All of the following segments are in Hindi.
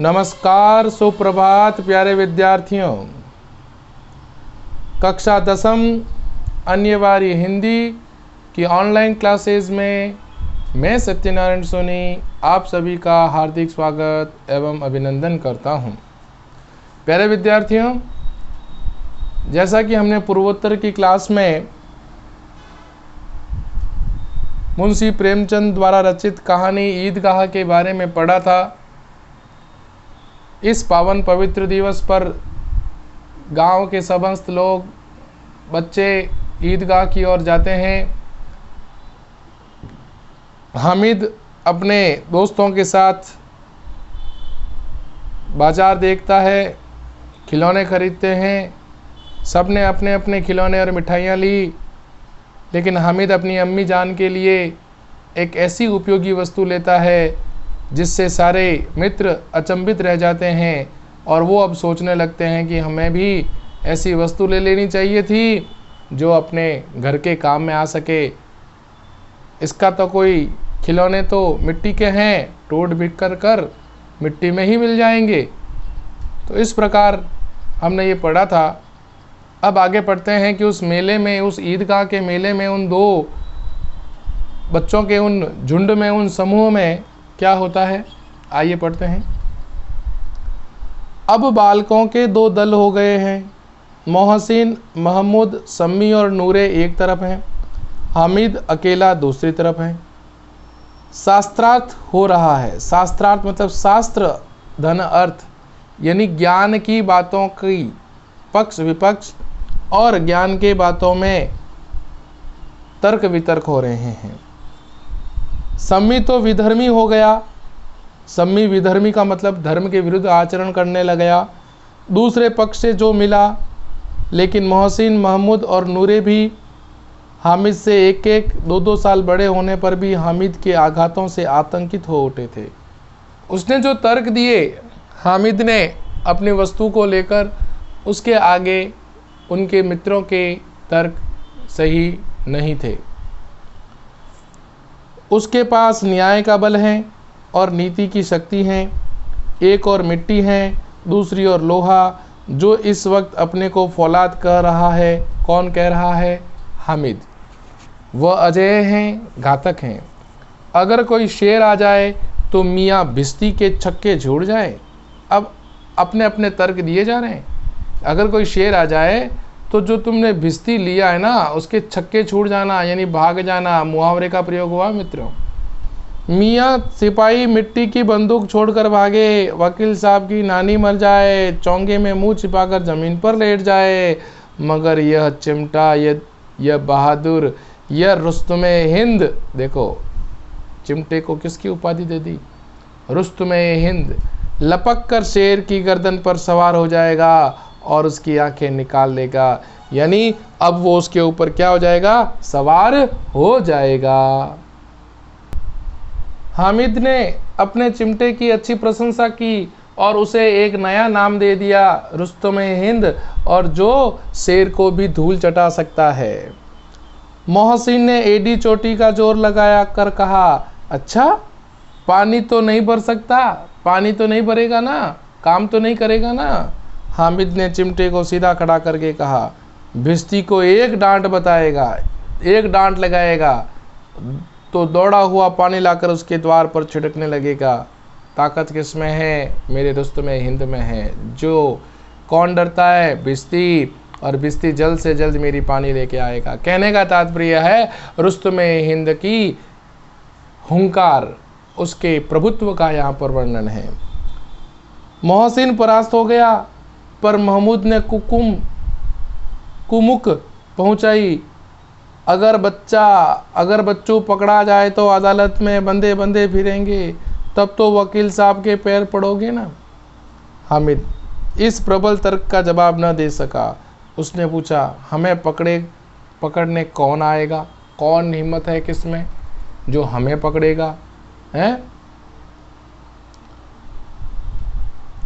नमस्कार, सुप्रभात प्यारे विद्यार्थियों। कक्षा 10वीं अन्यवारी हिंदी की ऑनलाइन क्लासेस में मैं सत्यनारायण सोनी आप सभी का हार्दिक स्वागत एवं अभिनंदन करता हूं। प्यारे विद्यार्थियों, जैसा कि हमने पूर्वोत्तर की क्लास में मुंशी प्रेमचंद द्वारा रचित कहानी ईदगाह के बारे में पढ़ा था, इस पावन पवित्र दिवस पर गांव के समस्त लोग, बच्चे ईदगाह की ओर जाते हैं। हामिद अपने दोस्तों के साथ बाजार देखता है, खिलौने खरीदते हैं। सबने अपने अपने खिलौने और मिठाइयाँ ली, लेकिन हामिद अपनी अम्मी जान के लिए एक ऐसी उपयोगी वस्तु लेता है जिससे सारे मित्र अचंभित रह जाते हैं और वो अब सोचने लगते हैं कि हमें भी ऐसी वस्तु ले लेनी चाहिए थी जो अपने घर के काम में आ सके। इसका तो कोई खिलौने तो मिट्टी के हैं, टूट बिखर कर मिट्टी में ही मिल जाएंगे। तो इस प्रकार हमने ये पढ़ा था। अब आगे पढ़ते हैं कि उस मेले में, उस ईदगाह के मेले में, उन दो बच्चों के उन झुंड में, उन समूह में क्या होता है। आइए पढ़ते हैं। अब बालकों के दो दल हो गए हैं। मोहसिन, महमूद, सम्मी और नूरे एक तरफ हैं, हामिद अकेला दूसरी तरफ है। शास्त्रार्थ हो रहा है। शास्त्रार्थ मतलब शास्त्र धन अर्थ, यानी ज्ञान की बातों की पक्ष विपक्ष और ज्ञान के बातों में तर्क वितर्क हो रहे हैं। सम्मी तो विधर्मी हो गया। सम्मी विधर्मी का मतलब धर्म के विरुद्ध आचरण करने लगा। दूसरे पक्ष से जो मिला, लेकिन मोहसिन, महमूद और नूरे भी हामिद से एक एक दो दो साल बड़े होने पर भी हामिद के आघातों से आतंकित हो उठे थे। उसने जो तर्क दिए हामिद ने अपनी वस्तु को लेकर, उसके आगे उनके मित्रों के तर्क सही नहीं थे। उसके पास न्याय का बल है और नीति की शक्ति है। एक और मिट्टी है, दूसरी ओर लोहा। जो इस वक्त अपने को फौलाद कह रहा है, कौन कह रहा है? हामिद। वह अजय हैं, घातक हैं। अगर कोई शेर आ जाए तो मियाँ भिश्ती के छक्के झूड़ जाए। अब अपने अपने तर्क दिए जा रहे हैं। अगर कोई शेर आ जाए तो जो तुमने भिश्ती लिया है ना, उसके छक्के छूट जाना, यानी भाग जाना, मुहावरे का प्रयोग हुआ मित्रों। मियाँ सिपाही मिट्टी की बंदूक छोड़कर भागे, वकील साहब की नानी मर जाए, चोंगे में मुंह छिपाकर जमीन पर लेट जाए, मगर यह चिमटा, यह बहादुर, यह रुस्तुमे हिंद, देखो चिमटे को किसकी उपाधि दे दी? रुस्तुमे हिंद। लपक कर शेर की गर्दन पर सवार हो जाएगा और उसकी आंखें निकाल लेगा। यानी अब वो उसके ऊपर क्या हो जाएगा? सवार हो जाएगा। हामिद ने अपने चिमटे की अच्छी प्रशंसा की और उसे एक नया नाम दे दिया, रुस्तुमे हिंद, और जो शेर को भी धूल चटा सकता है। मोहसिन ने एडी चोटी का जोर लगाया कर कहा, अच्छा पानी तो नहीं भर सकता, पानी तो नहीं भरेगा ना, काम तो नहीं करेगा ना? हामिद ने चिमटे को सीधा खड़ा करके कहा, भिश्ती को एक डांट बताएगा, एक डांट लगाएगा तो दौड़ा हुआ पानी लाकर उसके द्वार पर छिड़कने लगेगा। ताकत किस में है? मेरे रुस्तुमे हिंद में है। जो कौन डरता है? भिश्ती, और भिश्ती जल्द से जल्द मेरी पानी लेके आएगा। कहने का तात्पर्य है रुस्तुमे हिंद की हुंकार, उसके प्रभुत्व का यहाँ पर वर्णन है। मोहसिन परास्त हो गया, पर महमूद ने कुमुक पहुंचाई। अगर बच्चू पकड़ा जाए तो अदालत में बंदे बंदे फिरेंगे, तब तो वकील साहब के पैर पड़ोगे ना। हामिद इस प्रबल तर्क का जवाब न दे सका। उसने पूछा, हमें पकड़ने कौन आएगा? कौन हिम्मत है किसमें जो हमें पकड़ेगा? हैं?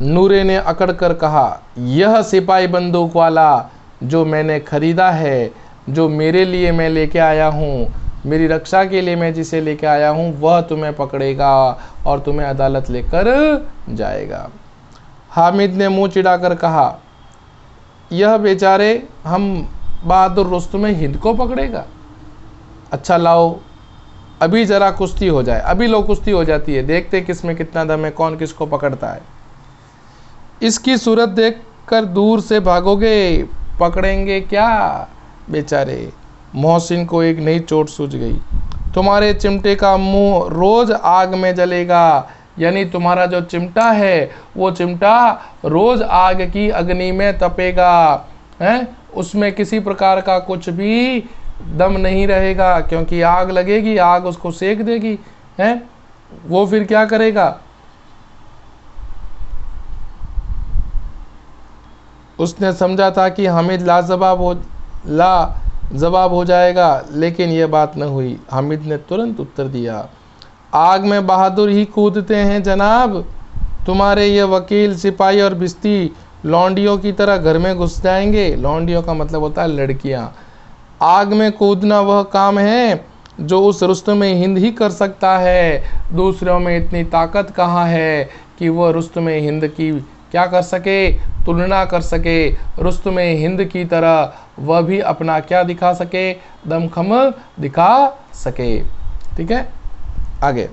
नूरे ने अकड़ कर कहा, यह सिपाही बंदूक वाला जो मैंने खरीदा है, जो मेरे लिए मैं लेके आया हूँ, मेरी रक्षा के लिए मैं जिसे लेके आया हूँ, वह तुम्हें पकड़ेगा और तुम्हें अदालत लेकर जाएगा। हामिद ने मुंह चिढ़ाकर कहा, यह बेचारे हम बहादुर रुस्तम हिंद को पकड़ेगा। अच्छा लाओ अभी ज़रा कुश्ती हो जाए। अभी लो कुश्ती हो जाती है, देखते किस में कितना दम है, कौन किसको पकड़ता है। इसकी सूरत देखकर दूर से भागोगे, पकड़ेंगे क्या बेचारे। मोहसिन को एक नई चोट सूझ गई। तुम्हारे चिमटे का मुंह रोज आग में जलेगा, यानी तुम्हारा जो चिमटा है वो चिमटा रोज आग की अग्नि में तपेगा, हैं? उसमें किसी प्रकार का कुछ भी दम नहीं रहेगा, क्योंकि आग लगेगी, आग उसको सेक देगी, हैं? वो फिर क्या करेगा? उसने समझा था कि हामिद लाजवाब हो जाएगा, लेकिन यह बात न हुई। हामिद ने तुरंत उत्तर दिया, आग में बहादुर ही कूदते हैं जनाब। तुम्हारे ये वकील, सिपाही और बिस्ती लौंडियों की तरह घर में घुस जाएंगे। लौंडियों का मतलब होता है लड़कियां। आग में कूदना वह काम है जो उस रुस्तम हिंद ही कर सकता है। दूसरों में इतनी ताकत कहाँ है कि वह रुस्तम हिंद की क्या कर सके, तुलना कर सके। रुस्तम हिंद की तरह वह भी अपना क्या दिखा सके, दमखम दिखा सके। ठीक है, आगे।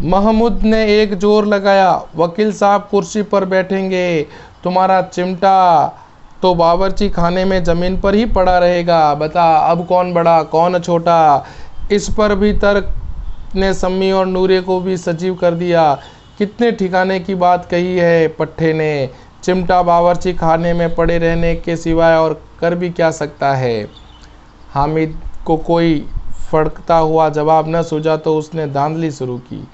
महमूद ने एक जोर लगाया, वकील साहब कुर्सी पर बैठेंगे, तुम्हारा चिमटा तो बावर्ची खाने में जमीन पर ही पड़ा रहेगा। बता अब कौन बड़ा कौन छोटा। इस पर भी तर्क ने सम्मी और नूरे को भी सजीव कर दिया। कितने ठिकाने की बात कही है पट्टे ने। चिमटा बावर्ची खाने में पड़े रहने के सिवाय और कर भी क्या सकता है। हामिद को कोई फड़कता हुआ जवाब न सूझा तो उसने धांधली शुरू की।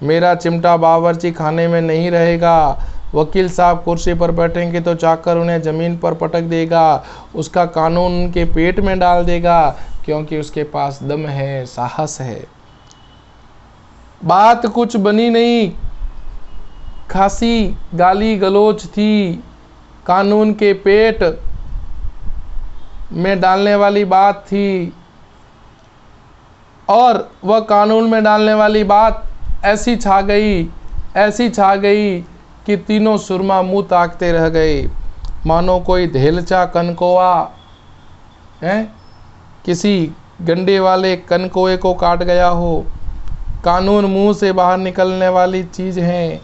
मेरा चिमटा बावर्ची खाने में नहीं रहेगा। वकील साहब कुर्सी पर बैठेंगे तो चाकर उन्हें ज़मीन पर पटक देगा, उसका कानून उनके पेट में डाल देगा, क्योंकि उसके पास दम है, साहस है। बात कुछ बनी नहीं, खासी गाली गलोच थी। कानून के पेट में डालने वाली बात थी, और वह कानून में डालने वाली बात ऐसी छा गई कि तीनों सुरमा मुंह ताकते रह गए, मानो कोई धेलचा कनकोआ है किसी गंडे वाले कनकोए को काट गया हो। कानून मुंह से बाहर निकलने वाली चीज़ है,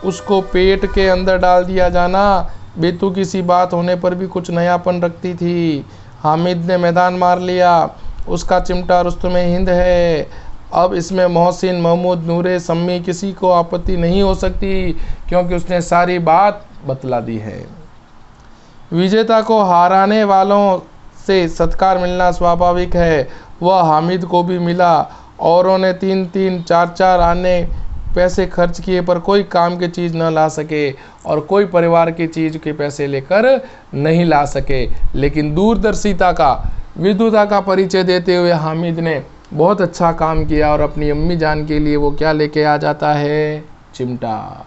उसको पेट के अंदर डाल दिया जाना बेतुकी सी बात होने पर भी कुछ नयापन रखती थी। हामिद ने मैदान मार लिया। उसका चिमटा रुस्तम हिंद है। अब इसमें मोहसिन, महमूद, नूरे, सम्मी किसी को आपत्ति नहीं हो सकती, क्योंकि उसने सारी बात बतला दी है। विजेता को हराने वालों से सत्कार मिलना स्वाभाविक है। वह हामिद को भी मिला। औरों ने 3-3, 4-4 आने पैसे खर्च किए पर कोई काम की चीज़ न ला सके, और कोई परिवार की चीज़ के पैसे लेकर नहीं ला सके। लेकिन दूरदर्शिता का, विद्वता का परिचय देते हुए हामिद ने बहुत अच्छा काम किया, और अपनी अम्मी जान के लिए वो क्या लेके आ जाता है, चिमटा।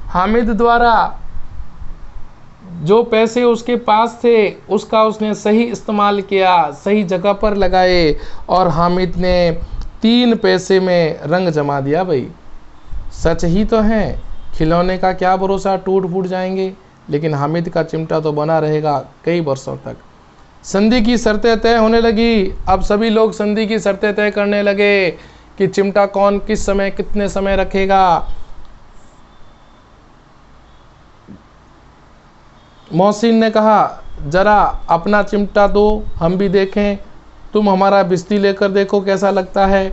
हामिद द्वारा जो पैसे उसके पास थे उसका उसने सही इस्तेमाल किया, सही जगह पर लगाए, और हामिद ने 3 पैसे में रंग जमा दिया। भाई सच ही तो है, खिलौने का क्या भरोसा, टूट फूट जाएंगे, लेकिन हामिद का चिमटा तो बना रहेगा कई वर्षों तक। संधि की शर्तें तय होने लगी। अब सभी लोग संधि की शर्तें तय करने लगे कि चिमटा कौन किस समय कितने समय रखेगा। मोहसिन ने कहा, जरा अपना चिमटा दो, हम भी देखें। तुम हमारा बिस्ती लेकर देखो कैसा लगता है।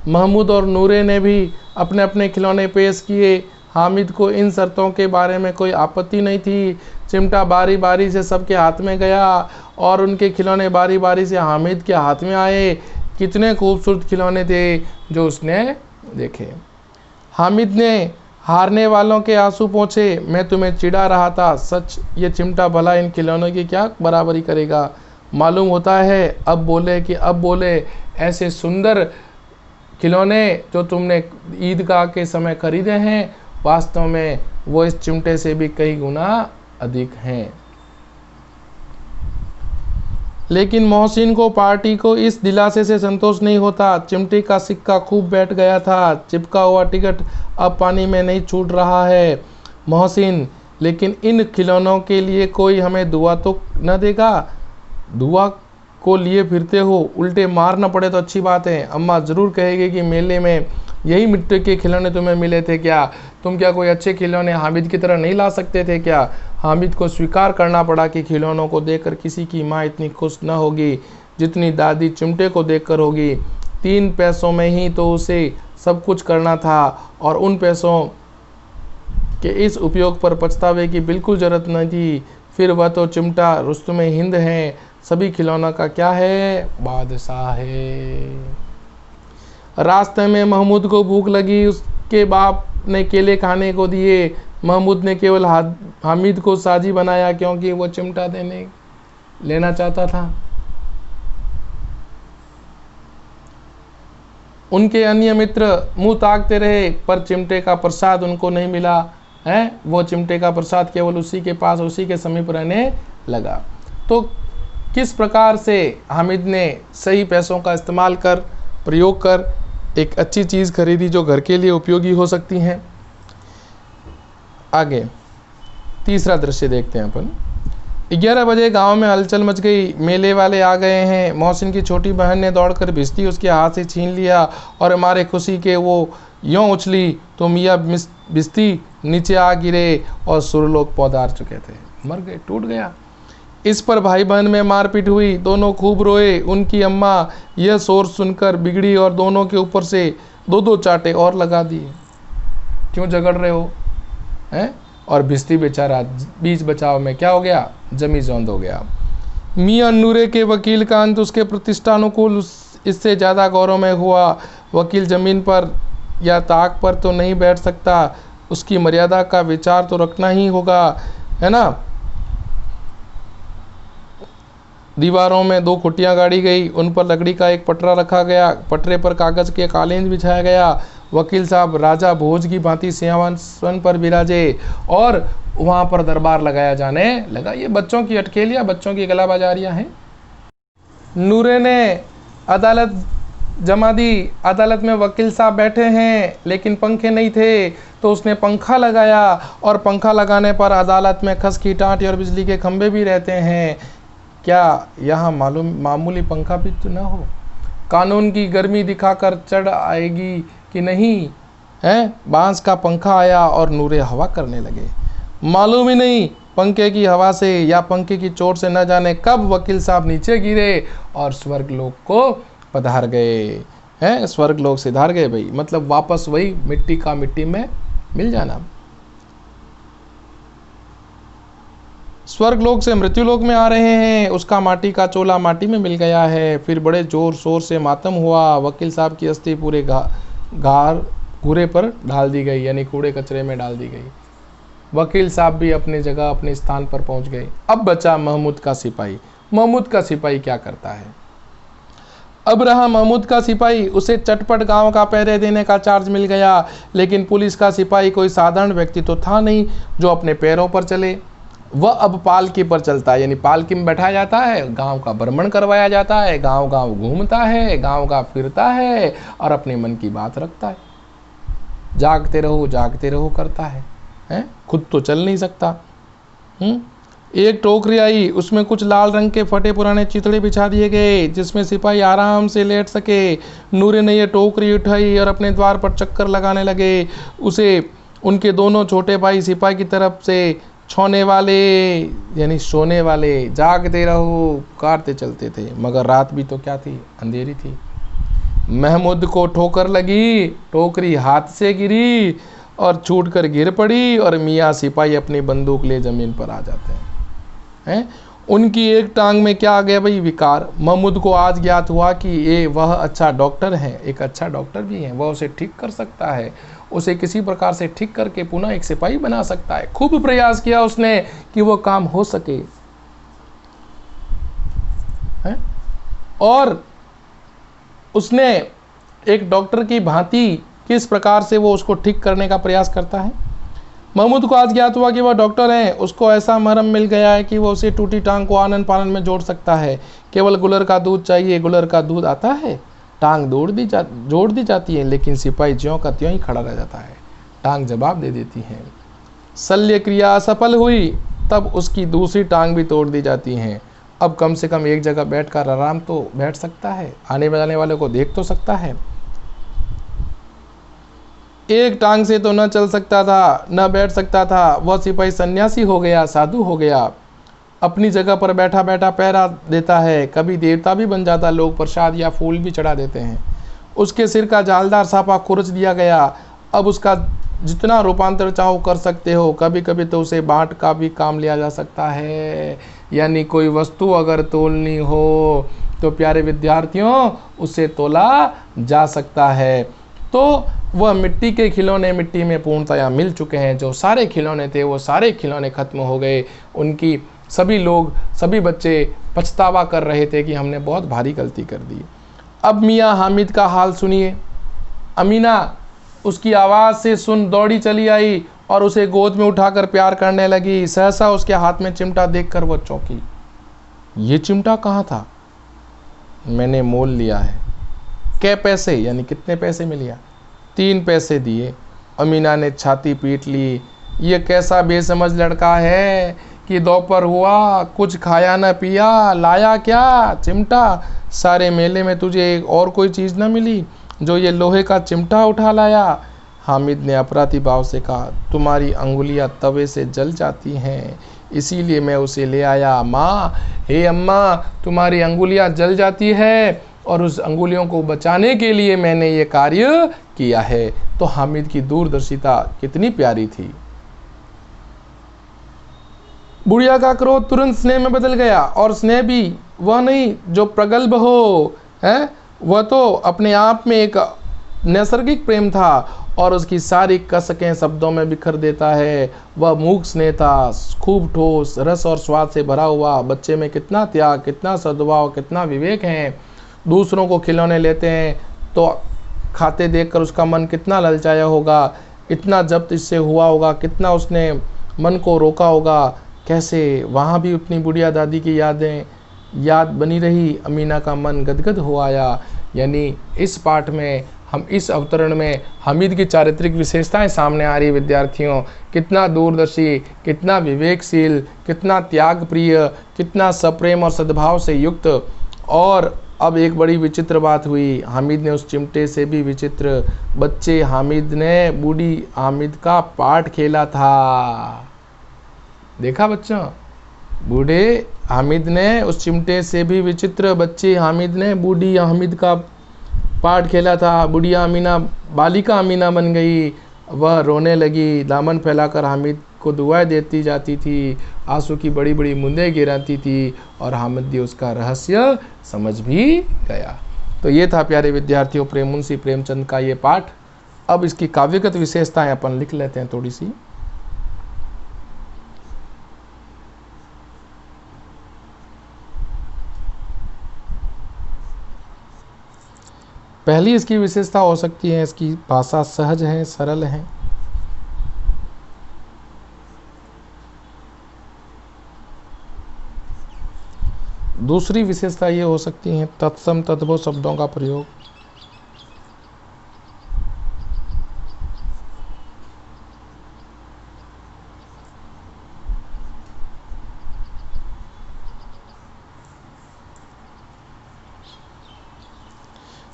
महमूद और नूरे ने भी अपने अपने खिलौने पेश किए। हामिद को इन शर्तों के बारे में कोई आपत्ति नहीं थी। चिमटा बारी बारी से सबके हाथ में गया, और उनके खिलौने बारी बारी से हामिद के हाथ में आए। कितने खूबसूरत खिलौने थे जो उसने देखे। हामिद ने हारने वालों के आंसू पोंछे। मैं तुम्हें चिढ़ा रहा था, सच ये चिमटा भला इन खिलौनों की क्या बराबरी करेगा। मालूम होता है अब बोले ऐसे सुंदर खिलौने जो तुमने ईदगाह के समय खरीदे हैं, वास्तव में वो इस चिमटे से भी कई गुना अधिक हैं। लेकिन मोहसिन को पार्टी को इस दिलासे से संतोष नहीं होता। चिमटे का सिक्का खूब बैठ गया था। चिपका हुआ टिकट अब पानी में नहीं छूट रहा है। मोहसिन, लेकिन इन खिलौनों के लिए कोई हमें दुआ तो न देगा? दुआ को लिए फिरते हो, उल्टे मार न पड़े तो अच्छी बात है। अम्मा ज़रूर कहेगी कि मेले में यही मिट्टी के खिलौने तुम्हें मिले थे क्या? तुम क्या कोई अच्छे खिलौने हामिद की तरह नहीं ला सकते थे क्या? हामिद को स्वीकार करना पड़ा कि खिलौनों को देखकर किसी की माँ इतनी खुश न होगी जितनी दादी चिमटे को देखकर होगी। 3 पैसों में ही तो उसे सब कुछ करना था और उन पैसों के इस उपयोग पर पछतावे की बिल्कुल ज़रूरत न थी। फिर वह तो चिमटा रुस्तुम हिंद है, सभी खिलौनों का क्या है? बादशाह है। रास्ते में महमूद को भूख लगी। उसके बाप ने केले खाने को दिए। महमूद ने केवल हामिद को साजी बनाया क्योंकि वो चिमटा लेना चाहता था। उनके अन्य मित्र मुंह ताकते रहे पर चिमटे का प्रसाद उनको नहीं मिला है। वो चिमटे का प्रसाद केवल उसी के पास, उसी के समीप रहने लगा। तो किस प्रकार से हामिद ने सही पैसों का इस्तेमाल कर, प्रयोग कर एक अच्छी चीज़ खरीदी जो घर के लिए उपयोगी हो सकती हैं। आगे तीसरा दृश्य देखते हैं अपन। 11 बजे गांव में हलचल मच गई। मेले वाले आ गए हैं। मोहसिन की छोटी बहन ने दौड़कर भिश्ती उसके हाथ से छीन लिया और हमारे खुशी के वो यों उछली तो मियाँ भिश्ती नीचे आ गिरे और सुरलोक पौधार चुके थे, मर गए, टूट गया। इस पर भाई बहन में मारपीट हुई। दोनों खूब रोए। उनकी अम्मा यह शोर सुनकर बिगड़ी और दोनों के ऊपर से 2-2 चाटे और लगा दिए। क्यों झगड़ रहे हो हैं? और भिश्ती बेचारा बीच बचाव में क्या हो गया? जमी जोंद हो गया। मियाँ नूरे के वकील का अंत उसके प्रतिष्ठानुकूल इससे ज़्यादा गौरवमय हुआ। वकील जमीन पर या ताक पर तो नहीं बैठ सकता, उसकी मर्यादा का विचार तो रखना ही होगा, है ना। दीवारों में 2 खुटियाँ गाड़ी गई, उन पर लकड़ी का एक पटरा रखा गया। पटरे पर कागज़ के कालीन बिछाया गया। वकील साहब राजा भोज की भांति सिंहासन पर विराजे और वहाँ पर दरबार लगाया जाने लगा। ये बच्चों की अटखेलियाँ, बच्चों की गलाबाजारियाँ हैं। नूरे ने अदालत जमा दी। अदालत में वकील साहब बैठे हैं लेकिन पंखे नहीं थे, तो उसने पंखा लगाया और पंखा लगाने पर अदालत में खस की टाँट और बिजली के खंभे भी रहते हैं। क्या यहाँ मामूली पंखा भी तो ना हो? कानून की गर्मी दिखाकर चढ़ आएगी कि नहीं है? बांस का पंखा आया और नूरे हवा करने लगे। मालूम ही नहीं पंखे की हवा से या पंखे की चोट से न जाने कब वकील साहब नीचे गिरे और स्वर्गलोक को पधार गए हैं। स्वर्गलोक से धार गए भाई, मतलब वापस वही मिट्टी का मिट्टी में मिल जाना। स्वर्गलोक से मृत्युलोक में आ रहे हैं। उसका माटी का चोला माटी में मिल गया है। फिर बड़े जोर शोर से मातम हुआ। वकील साहब की अस्थि पूरे घूरे पर डाल दी गई, यानी कूड़े कचरे में डाल दी गई। वकील साहब भी अपनी जगह अपने स्थान पर पहुंच गए। अब बचा महमूद का सिपाही। महमूद का सिपाही क्या करता है? अब रहा महमूद का सिपाही। उसे चटपट गांव का पहरे देने का चार्ज मिल गया। लेकिन पुलिस का सिपाही कोई साधारण व्यक्ति तो था नहीं जो अपने पैरों पर चले। वह अब पालकी पर चलता है, यानी पालकी में बैठाया जाता है, गांव का भ्रमण करवाया जाता है, गांव गांव घूमता है, गांव गांव फिरता है और अपने मन की बात रखता है। जागते रहो करता है, हैं? खुद तो चल नहीं सकता। एक टोकरी आई, उसमें कुछ लाल रंग के फटे पुराने चितड़े बिछा दिए गए जिसमें सिपाही आराम से लेट सके। नूरे ने यह टोकरी उठाई और अपने द्वार पर चक्कर लगाने लगे। उसे उनके दोनों छोटे भाई सिपाही की तरफ से छोने वाले यानी सोने वाले जागते रहो पुकारते चलते थे। मगर रात भी तो क्या थी? अंधेरी थी। महमूद को ठोकर लगी, टोकरी हाथ से गिरी और छूटकर गिर पड़ी और मियाँ सिपाही अपनी बंदूक ले जमीन पर आ जाते हैं। उनकी एक टांग में क्या आ गया भाई? विकार। महमूद को आज ज्ञात हुआ कि ये वह अच्छा डॉक्टर है, एक अच्छा डॉक्टर भी है। वह उसे ठीक कर सकता है, उसे किसी प्रकार से ठीक करके पुनः एक सिपाही बना सकता है। खूब प्रयास किया उसने कि वो काम हो सके, है? और उसने एक डॉक्टर की भांति किस प्रकार से वो उसको ठीक करने का प्रयास करता है। महमूद को आज ज्ञात हुआ कि वह डॉक्टर है। उसको ऐसा मरहम मिल गया है कि वो उसे टूटी टांग को आनन पानन में जोड़ सकता है। केवल गुलर का दूध चाहिए। गुलर का दूध आता है, टांग जोड़ दी जाती है, लेकिन सिपाही ज्यों का त्यों ही खड़ा रह जाता है। टांग जवाब दे देती है। शल्य क्रिया असफल हुई, तब उसकी दूसरी टांग भी तोड़ दी जाती है। अब कम से कम एक जगह बैठकर आराम तो बैठ सकता है, आने जाने वाले को देख तो सकता है। एक टांग से तो न चल सकता था, न बैठ सकता था। वह सिपाही सन्यासी हो गया, साधु हो गया। अपनी जगह पर बैठा बैठा पहरा देता है। कभी देवता भी बन जाता। लोग प्रसाद या फूल भी चढ़ा देते हैं। उसके सिर का जालदार साफा खुरच दिया गया। अब उसका जितना रूपांतर चाहो कर सकते हो। कभी कभी तो उसे बांट का भी काम लिया जा सकता है। यानी कोई वस्तु अगर तोलनी हो तो प्यारे विद्यार्थियों उसे तोला जा सकता है। तो वह मिट्टी के खिलौने मिट्टी में पूर्णतया मिल चुके हैं। जो सारे खिलौने थे वो सारे खिलौने खत्म हो गए। उनकी सभी लोग, सभी बच्चे पछतावा कर रहे थे कि हमने बहुत भारी गलती कर दी। अब मियाँ हामिद का हाल सुनिए। अमीना उसकी आवाज़ से सुन दौड़ी चली आई और उसे गोद में उठाकर प्यार करने लगी। सहसा उसके हाथ में चिमटा देखकर वह चौंकी। ये चिमटा कहाँ था? मैंने मोल लिया है। कै पैसे, यानी कितने पैसे में लिया? 3 पैसे दिए। अमीना ने छाती पीट ली। ये कैसा बेसमझ लड़का है कि दोपहर हुआ, कुछ खाया न पिया, लाया क्या? चिमटा। सारे मेले में तुझे एक और कोई चीज़ न मिली जो ये लोहे का चिमटा उठा लाया? हामिद ने अपराधी भाव से कहा, तुम्हारी अंगुलियां तवे से जल जाती हैं, इसीलिए मैं उसे ले आया। माँ, हे अम्मा, तुम्हारी अंगुलियां जल जाती है और उस अंगुलियों को बचाने के लिए मैंने ये कार्य किया है। तो हामिद की दूरदर्शिता कितनी प्यारी थी। बुढ़िया का क्रोध तुरंत स्नेह में बदल गया, और स्नेह भी वह नहीं जो प्रगल्भ हो, है वह तो अपने आप में एक नैसर्गिक प्रेम था और उसकी सारी कसकें शब्दों में बिखर देता है। वह मूक स्नेह था, खूब ठोस, रस और स्वाद से भरा हुआ। बच्चे में कितना त्याग, कितना सद्भाव, कितना विवेक है। दूसरों को खिलौने लेते हैं तो खाते देखकर उसका मन कितना ललचाया होगा, इतना जब्त इससे हुआ होगा, कितना उसने मन को रोका होगा। कैसे वहाँ भी अपनी बुढ़िया दादी की याद बनी रही। अमीना का मन गदगद हो आया। यानी इस पाठ में हम इस अवतरण में हामिद की चारित्रिक विशेषताएं सामने आ रही। विद्यार्थियों, कितना दूरदर्शी, कितना विवेकशील, कितना त्याग प्रिय, कितना सप्रेम और सद्भाव से युक्त। और अब एक बड़ी विचित्र बात हुई। हामिद ने उस चिमटे से भी विचित्र। बच्चे हामिद ने बूढ़ी हामिद का पाठ खेला था। देखा बच्चों, बूढ़े हामिद ने उस चिमटे से भी विचित्र, बच्चे हामिद ने बूढ़ी हामिद का पाठ खेला था। बुढ़िया अमीना बालिका अमीना बन गई। वह रोने लगी, दामन फैलाकर हामिद को दुआएं देती जाती थी, आंसू की बड़ी बड़ी बूंदें गिराती थी, और हामिद भी उसका रहस्य समझ भी गया। तो ये था प्यारे विद्यार्थियों मुंशी प्रेमचंद का ये पाठ। अब इसकी काव्यगत विशेषताएं अपन लिख लेते हैं थोड़ी सी। पहली इसकी विशेषता हो सकती है इसकी भाषा सहज है, सरल है। दूसरी विशेषता ये हो सकती है तत्सम तद्भव शब्दों का प्रयोग।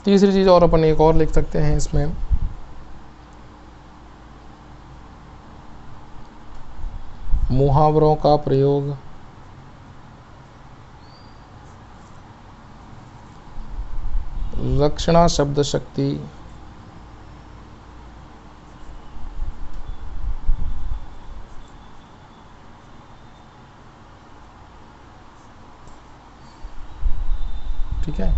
तीसरी चीज़ और अपन एक और लिख सकते हैं इसमें, मुहावरों का प्रयोग। लक्षणा शब्द शक्ति। ठीक है।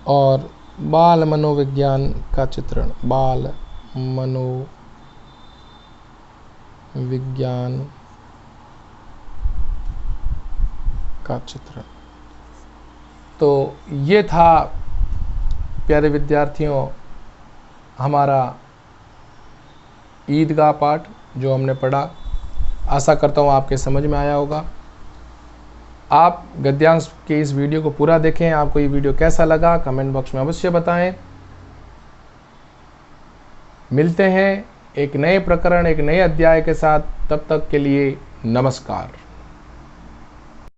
और बाल मनोविज्ञान का चित्रण, बाल मनोविज्ञान का चित्रण। तो ये था प्यारे विद्यार्थियों हमारा ईद का पाठ जो हमने पढ़ा। आशा करता हूँ आपके समझ में आया होगा। आप गद्यांश के इस वीडियो को पूरा देखें। आपको ये वीडियो कैसा लगा कमेंट बॉक्स में अवश्य बताएं। मिलते हैं एक नए प्रकरण, एक नए अध्याय के साथ। तब तक के लिए नमस्कार।